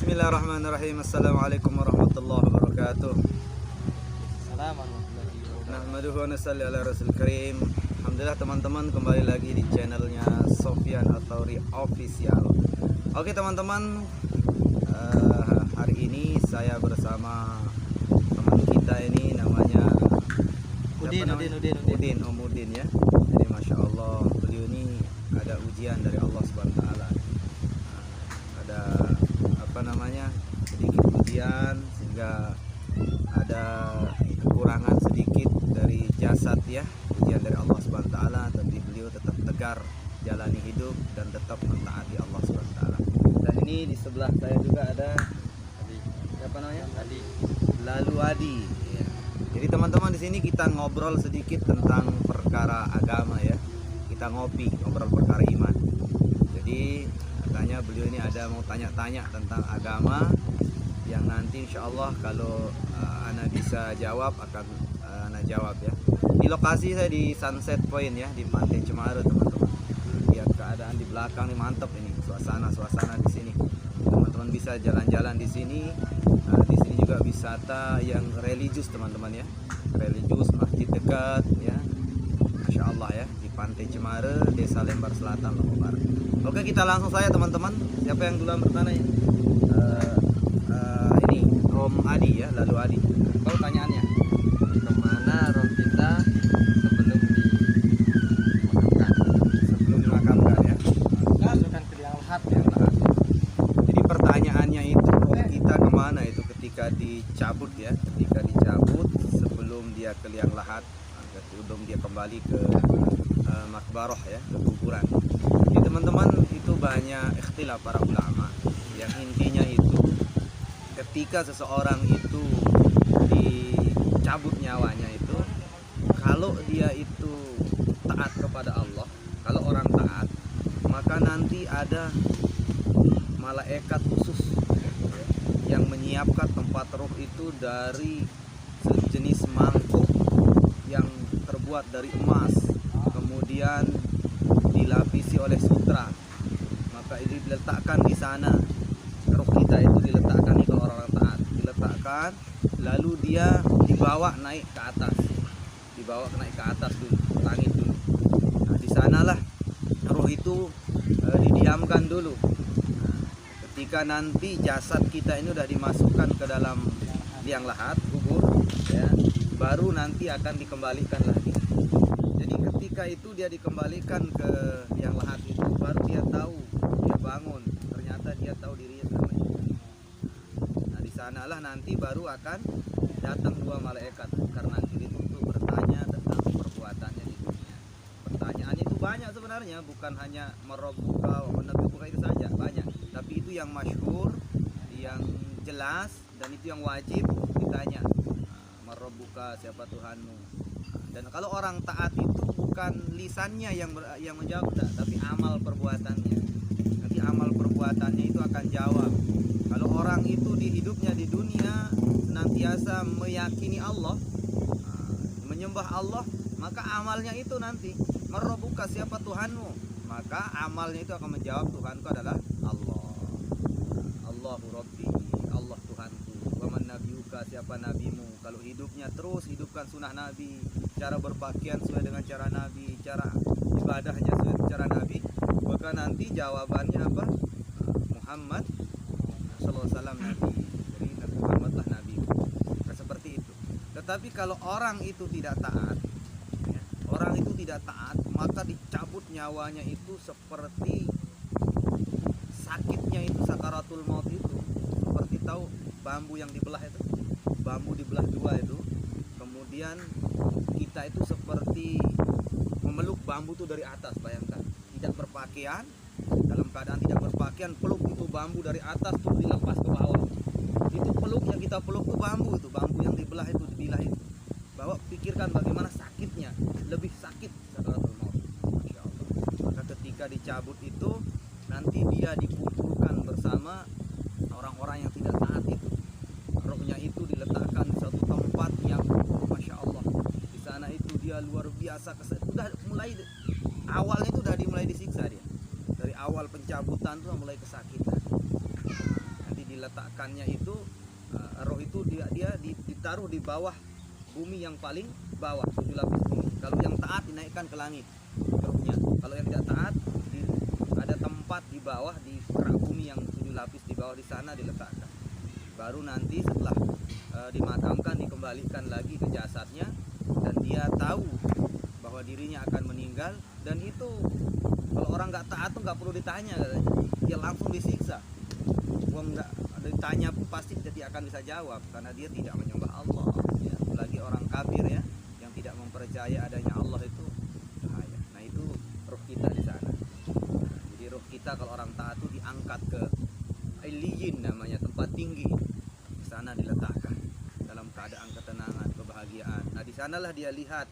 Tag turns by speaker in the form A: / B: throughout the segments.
A: Bismillahirrahmanirrahim. Assalamualaikum warahmatullahi wabarakatuh. Nahmaduhu wa nusalli ala rasul karim. Alhamdulillah teman-teman, kembali lagi di channelnya Sofyan Athauri Official. Oke teman-teman, hari ini saya bersama teman kita ini namanya Udin ya. Jadi Masya Allah, beliau ini ada ujian dari Allah Subhanahu wa Ta'ala. Ada sedikit ujian, sehingga ada kekurangan sedikit dari jasad ya, ujian dari Allah Subhanahu wa Ta'ala, tapi beliau tetap tegar jalani hidup dan tetap mentaati Allah Subhanahu wa Ta'ala. Dan ini di sebelah saya juga ada siapa namanya? Lalu Adi ya. Jadi teman-teman, di sini kita ngobrol sedikit tentang perkara agama ya. Kita ngobrol perkara iman. Jadi katanya beliau ini ada mau tanya-tanya tentang agama, yang nanti insya Allah kalau Ana bisa jawab akan Ana jawab ya. Di lokasi saya di Sunset Point ya, di Pantai Cemara teman-teman. Lihat keadaan di belakang ini, mantap ini suasana di sini. Teman-teman bisa jalan-jalan di sini. Di sini juga wisata yang religius teman-teman ya. Religius, masjid dekat ya. Masya Allah ya, di Pantai Cemara, Desa Lembar Selatan, Lombok Barat. Oke, kita langsung saja teman-teman. Siapa yang duluan bertanya? Ini Om Adi ya, Lalu Adi. Kau tanyaannya
B: Kemana roh kita sebelum
A: dimakamkan ya?
B: masukkan ke liang lahat ya.
A: Jadi pertanyaannya itu, roh kita kemana itu ketika dicabut ya? Ketika dicabut sebelum dia ke liang lahat, sebelum dia kembali ke makbaroh ya, ke kuburan. Jadi teman-teman, itu banyak ikhtilaf para ulama. Yang intinya itu, ketika seseorang itu dicabut nyawanya itu, kalau dia itu taat kepada Allah, kalau orang taat, maka nanti ada malaikat khusus yang menyiapkan tempat roh itu dari sejenis mangkuk yang terbuat dari emas, kemudian dilapisi oleh sutra. Maka ini diletakkan di sana, roh kita itu diletakkan nih, kalau orang taat diletakkan, lalu dia dibawa naik ke atas, dulu, langit dulu. Nah, di sanalah roh itu didiamkan dulu. Nah, ketika nanti jasad kita ini udah dimasukkan ke dalam liang lahat, kubur ya, baru nanti akan dikembalikan lagi. Jadi ketika itu dia dikembalikan ke liang lahat itu, baru dia tahu, dia bangun, ternyata dia tahu dirinya sudah meninggal. Nah, di sanalah nanti baru akan datang dua malaikat karena itu untuk bertanya tentang perbuatannya di dunia. Pertanyaannya itu banyak sebenarnya, bukan hanya marabbuka wa nabiyuka itu saja, banyak. Tapi itu yang masyhur, yang jelas, dan itu yang wajib ditanya. Marabbuka, siapa Tuhanmu? Dan kalau orang taat itu bukan lisannya yang menjawab, tapi amal perbuatannya. Nanti amal perbuatannya itu akan jawab. Kalau orang itu di hidupnya di dunia senantiasa meyakini Allah, menyembah Allah, maka amalnya itu nanti marabbuka, siapa Tuhanmu? Maka amalnya itu akan menjawab, Tuhanku adalah Allah. Allahu Rabbi, Allah Tuhanku. Wa man nabiyuka, siapa nabimu? Kalau hidupnya terus hidupkan sunnah Nabi, cara berpakaian sesuai dengan cara Nabi, cara ibadahnya sesuai dengan cara Nabi, maka nanti jawabannya apa? Muhammad sallallahu alaihi wasallam Nabi. Jadi Nabi Muhammad lah Nabi. Nah, seperti itu. Tetapi kalau orang itu tidak taat ya, maka dicabut nyawanya itu seperti sakitnya itu, sakaratul maut itu. Seperti tahu bambu yang dibelah itu, bambu dibelah dua itu, kemudian kita itu seperti memeluk bambu itu dari atas. Bayangkan, tidak berpakaian, dalam keadaan tidak berpakaian, peluk itu bambu dari atas tuh dilepas ke bawah. Itu peluk yang kita peluk tuh bambu yang dibelah itu, dibilah itu. Bahwa pikirkan bagaimana sakitnya, lebih sakit sakaratul maut. Masya Allah. Maka ketika dicabut itu, nanti dia dikumpulkan bersama orang-orang yang tidak taat itu. Rohnya itu diletakkan di suatu tempat yang Masya Allah. Di sana itu dia luar biasa, udah mulai awalnya itu udah dimulai disiksa dia. Dari awal pencabutan tuh mulai kesakitan. Nanti diletakkannya itu roh itu dia ditaruh di bawah bumi yang paling bawah, 7 lapis bumi. Kalau yang taat dinaikkan ke langit rohnya. Kalau yang tidak taat ada tempat di bawah di kerak bumi yang 7 lapis di bawah, di sana diletakkan. Baru nanti setelah dimakamkan dikembalikan lagi ke jasadnya dan dia tahu bahwa dirinya akan meninggal. Dan itu kalau orang nggak taat tuh nggak perlu ditanya katanya, dia langsung disiksa. Gua nggak ditanya pun pasti dia akan bisa jawab karena dia tidak menyembah Allah ya. Apalagi orang kafir ya yang tidak mempercayai adanya Allah itu bahaya. Nah itu roh kita di sana. Jadi roh kita kalau orang taat itu diangkat ke Iliyin namanya, tempat tinggi. Di sana diletakkan dalam keadaan ketenangan, kebahagiaan. Nah di sanalah dia lihat,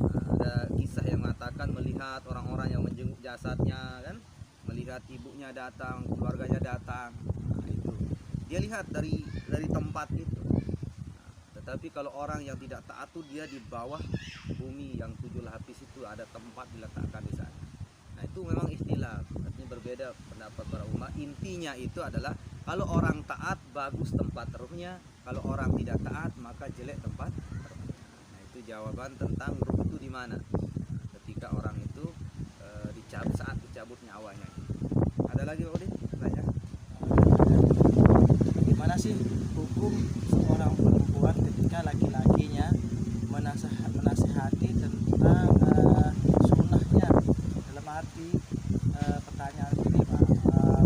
A: ada kisah yang mengatakan melihat orang-orang yang menjenguk jasadnya kan, melihat ibunya datang, keluarganya datang. Nah, itu dia lihat dari tempat itu. Tetapi kalau orang yang tidak taat tuh dia di bawah bumi yang 7 lapis itu ada tempat diletakkan di sana. Nah itu memang istilah, artinya berbeda pendapat para ulama. Intinya itu adalah kalau orang taat bagus tempat rohnya, kalau orang tidak taat maka jelek tempat rohnya. Nah itu jawaban tentang roh itu di mana ketika orang itu saat dicabut nyawanya. Ada lagi Pak Udin? Tanya.
C: Gimana sih hukum seorang perempuan ketika laki-lakinya menasihati tentang sunnahnya, dalam arti pertanyaan ini Pak,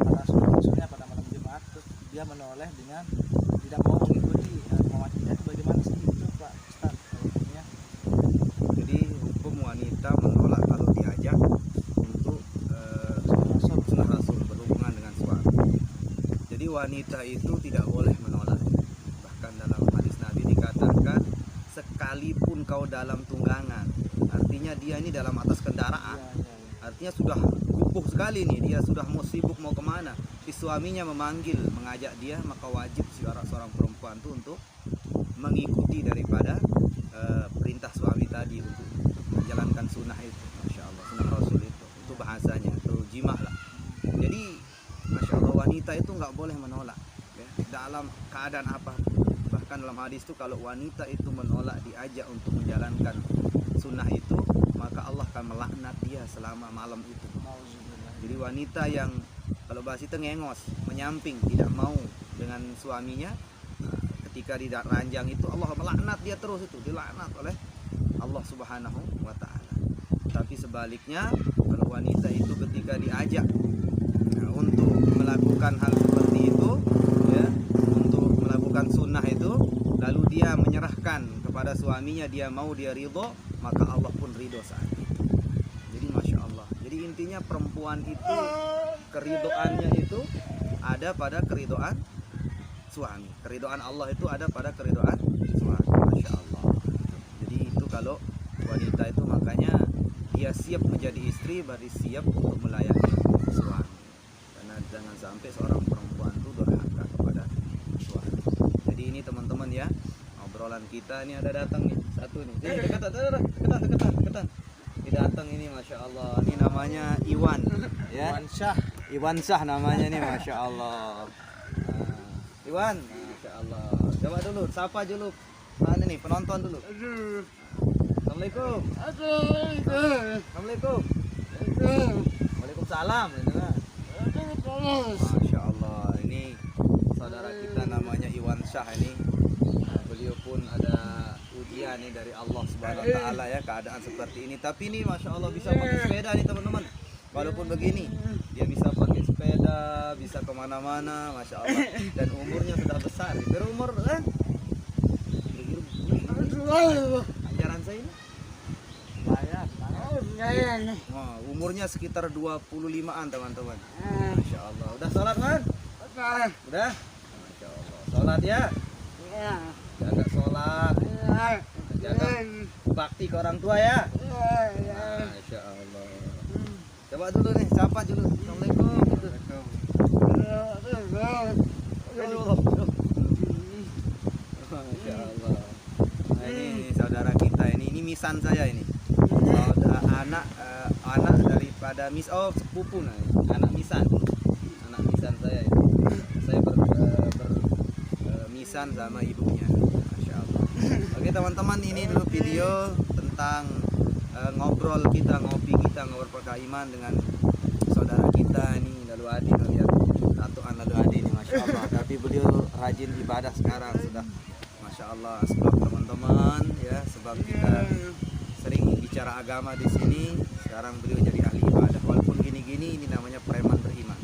C: pada sunnahnya pada malam Jumat, terus dia menoleh dengan tidak mau mengikuti wanita, itu bagaimana sih itu Pak Ustaz hukumnya?
A: Jadi hukum wanita menolak kalau diajak untuk sunnah Rasul berhubungan dengan suami. Jadi wanita itu tidak boleh menolak. Bahkan dalam hadis Nabi dikatakan sekalipun kau dalam tunggangan, artinya dia ini dalam atas kendaraan, artinya sudah kukuh sekali nih, dia sudah mau sibuk mau kemana, si suaminya memanggil mengajak dia, maka wajib seorang perempuan itu untuk mengikuti daripada perintah suami tadi untuk menjalankan sunnah itu. Masya Allah, sunnah Rasul itu bahasanya itu jimah lah. Jadi Masya Allah, wanita itu nggak boleh menolak ya, dalam keadaan apa. Bahkan dalam hadis itu kalau wanita itu menolak diajak untuk menjalankan sunnah itu, maka Allah akan melaknat dia selama malam itu. Jadi wanita yang kalau bahasa itu ngengos, menyamping, tidak mau dengan suaminya, ketika di ranjang itu Allah melaknat dia terus, itu dilaknat oleh Allah Subhanahu wa taala. Tapi sebaliknya kalau wanita itu ketika diajak untuk melakukan hal seperti itu ya, untuk melakukan sunnah itu, lalu dia menyerahkan kepada suaminya, dia mau, dia ridho, maka Allah pun ridho saat itu. Jadi Masya Allah, jadi intinya perempuan itu keridhoannya itu ada pada keridhoan suami, keridhoan Allah itu ada pada keridhoan suami. Masya Allah. Jadi itu kalau wanita itu, makanya dia siap menjadi istri, berarti siap untuk melayani suami. Karena jangan sampai seorang perempuan itu durhaka kepada suami. Jadi ini teman-teman ya, obrolan kita ini ada datang nih satu nih. Ini deketan. Ini datang ini, Masya Allah. Ini namanya Iwan ya. Iwan Syah namanya nih, Masya Allah. Iwan, Masya Allah. Coba dulu, sapa dulu. Mana nih penonton dulu. Assalamualaikum. Assalamualaikum. Waalaikumsalam. Masya Allah. Ini saudara kita namanya Iwan Syah ini. Beliau pun ada ujian nih dari Allah Subhanahu wa taala ya, keadaan seperti ini. Tapi ini Masya Allah bisa pakai sepeda nih teman-teman. Walaupun begini, dia bisa pakai sepeda, bisa kemana-mana, Masya Allah. Dan umurnya sudah besar. Berumur ajaran saya ini umurnya sekitar 25-an teman-teman. Masya Allah. Udah sholat man? Udah? Masya Allah. Sholat ya? Jaga sholat, jaga bakti ke orang tua ya. Masya Allah. Coba dulu nih, sapa dulu. Assalamualaikum. Masya Allah. Nah, ini saudara kita ini misan saya ini. Anak daripada sepupu, nah, anak misan saya ini. Saya warisan sama ibunya. Masya Allah. Oke teman-teman, ini dulu video tentang ngobrol kita, ngobrol perkaiman dengan saudara kita ini Lalu Adi. Lihat tatuan Lalu Adi ini, Masya Allah. Tapi beliau rajin ibadah sekarang sudah, Masya Allah. Sebab teman-teman ya, sebab kita sering bicara agama di sini, sekarang beliau jadi ahli ibadah. Walaupun gini-gini, ini namanya preman beriman.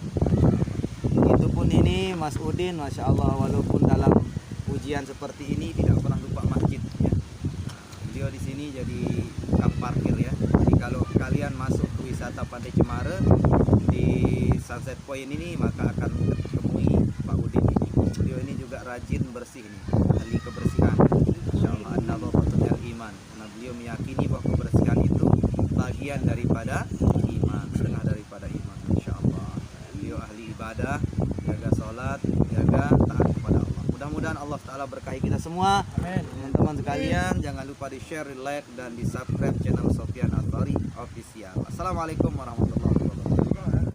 A: Itu pun ini Mas Udin, Masya Allah, walaupun dalam ujian seperti ini tidak pernah lupa masjid ya. Beliau di sini jadi tukang parkir ya. Jadi kalau kalian masuk ke wisata Pantai Cemara di Sunset Point ini, maka akan temui Pak Udin ini. Beliau ini juga rajin bersih nih, ahli kebersihan. Masya Allah, an-nadhafatul iman. Karena beliau meyakini bahwa kebersihan itu bagian daripada iman, setengah daripada iman. Masya Allah. Beliau ahli ibadah, jaga sholat, jaga taat kepada Allah. Mudah-mudahan Allah Ta'ala berkahi kita semua.
C: Amin.
A: Teman-teman sekalian, jangan lupa di share, di like, dan di subscribe channel Sofyan Athari Official. Assalamualaikum warahmatullahi wabarakatuh.